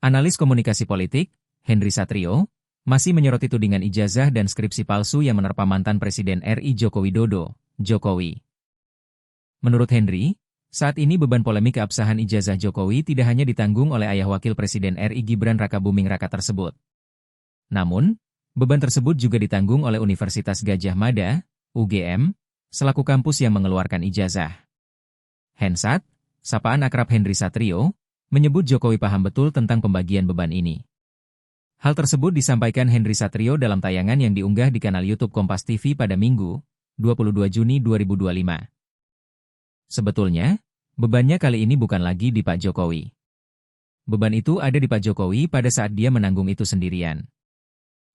Analis komunikasi politik, Henry Satrio, masih menyoroti tudingan ijazah dan skripsi palsu yang menerpa mantan Presiden RI Joko Widodo, Jokowi. Menurut Henry, saat ini beban polemik keabsahan ijazah Jokowi tidak hanya ditanggung oleh ayah Wakil Presiden RI Gibran Rakabuming Raka tersebut. Namun, beban tersebut juga ditanggung oleh Universitas Gadjah Mada, UGM, selaku kampus yang mengeluarkan ijazah. Hensat, sapaan akrab Henry Satrio, menyebut Jokowi paham betul tentang pembagian beban ini. Hal tersebut disampaikan Henry Satrio dalam tayangan yang diunggah di kanal YouTube Kompas TV pada Minggu, 22 Juni 2025. Sebetulnya, bebannya kali ini bukan lagi di Pak Jokowi. Beban itu ada di Pak Jokowi pada saat dia menanggung itu sendirian.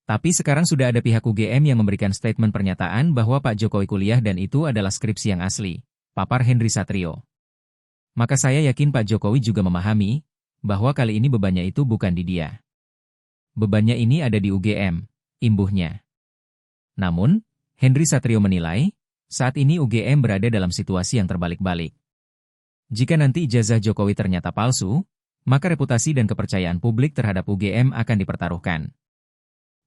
Tapi sekarang sudah ada pihak UGM yang memberikan statement pernyataan bahwa Pak Jokowi kuliah dan itu adalah skripsi yang asli, papar Henry Satrio. Maka saya yakin Pak Jokowi juga memahami bahwa kali ini bebannya itu bukan di dia. Bebannya ini ada di UGM, imbuhnya. Namun, Henry Satrio menilai, saat ini UGM berada dalam situasi yang terbalik-balik. Jika nanti ijazah Jokowi ternyata palsu, maka reputasi dan kepercayaan publik terhadap UGM akan dipertaruhkan.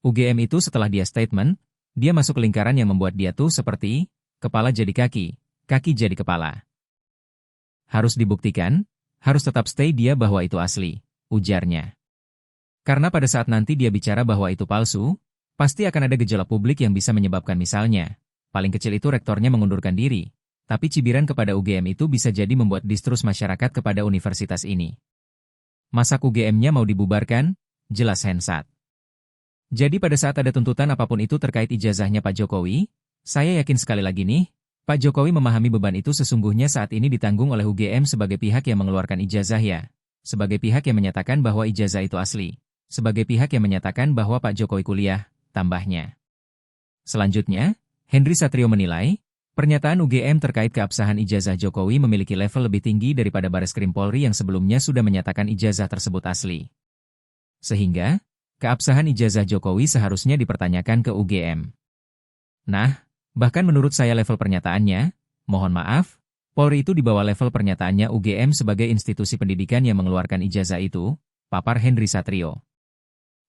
UGM itu setelah dia statement, dia masuk ke lingkaran yang membuat dia tuh seperti, kepala jadi kaki, kaki jadi kepala. Harus dibuktikan, harus tetap stay dia bahwa itu asli, ujarnya. Karena pada saat nanti dia bicara bahwa itu palsu, pasti akan ada gejolak publik yang bisa menyebabkan misalnya, paling kecil itu rektornya mengundurkan diri, tapi cibiran kepada UGM itu bisa jadi membuat distrust masyarakat kepada universitas ini. Masak UGM-nya mau dibubarkan? Jelas Hensat. Jadi pada saat ada tuntutan apapun itu terkait ijazahnya Pak Jokowi, saya yakin sekali lagi nih, Pak Jokowi memahami beban itu sesungguhnya saat ini ditanggung oleh UGM sebagai pihak yang mengeluarkan ijazah ya, sebagai pihak yang menyatakan bahwa ijazah itu asli, sebagai pihak yang menyatakan bahwa Pak Jokowi kuliah, tambahnya. Selanjutnya, Henry Satrio menilai, pernyataan UGM terkait keabsahan ijazah Jokowi memiliki level lebih tinggi daripada Bareskrim Polri yang sebelumnya sudah menyatakan ijazah tersebut asli. Sehingga, keabsahan ijazah Jokowi seharusnya dipertanyakan ke UGM. Nah, bahkan menurut saya level pernyataannya, mohon maaf, Polri itu di bawah level pernyataannya UGM sebagai institusi pendidikan yang mengeluarkan ijazah itu, papar Henry Satrio.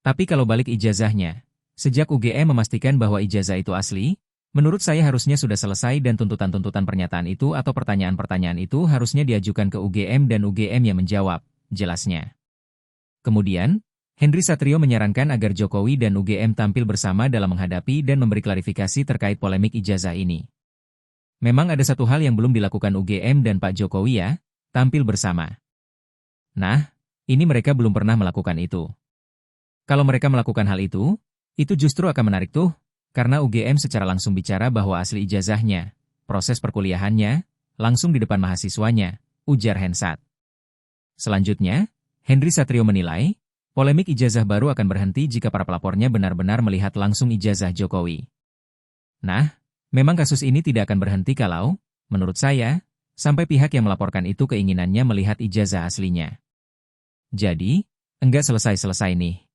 Tapi kalau balik ijazahnya, sejak UGM memastikan bahwa ijazah itu asli, menurut saya harusnya sudah selesai dan tuntutan-tuntutan pernyataan itu atau pertanyaan-pertanyaan itu harusnya diajukan ke UGM dan UGM yang menjawab, jelasnya. Kemudian, Henry Satrio menyarankan agar Jokowi dan UGM tampil bersama dalam menghadapi dan memberi klarifikasi terkait polemik ijazah ini. Memang ada satu hal yang belum dilakukan UGM dan Pak Jokowi ya, tampil bersama. Nah, ini mereka belum pernah melakukan itu. Kalau mereka melakukan hal itu justru akan menarik tuh, karena UGM secara langsung bicara bahwa asli ijazahnya, proses perkuliahannya, langsung di depan mahasiswanya, ujar Hensat. Selanjutnya, Henry Satrio menilai, polemik ijazah baru akan berhenti jika para pelapornya benar-benar melihat langsung ijazah Jokowi. Nah, memang kasus ini tidak akan berhenti kalau, menurut saya, sampai pihak yang melaporkan itu keinginannya melihat ijazah aslinya. Jadi, enggak selesai-selesai nih.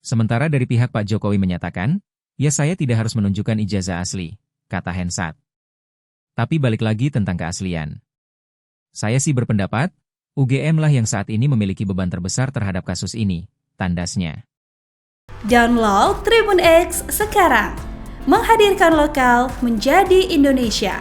Sementara dari pihak Pak Jokowi menyatakan, ya saya tidak harus menunjukkan ijazah asli, kata Hensat. Tapi balik lagi tentang keaslian. Saya sih berpendapat, UGM lah yang saat ini memiliki beban terbesar terhadap kasus ini, tandasnya. Download Tribun X sekarang, menghadirkan lokal menjadi Indonesia.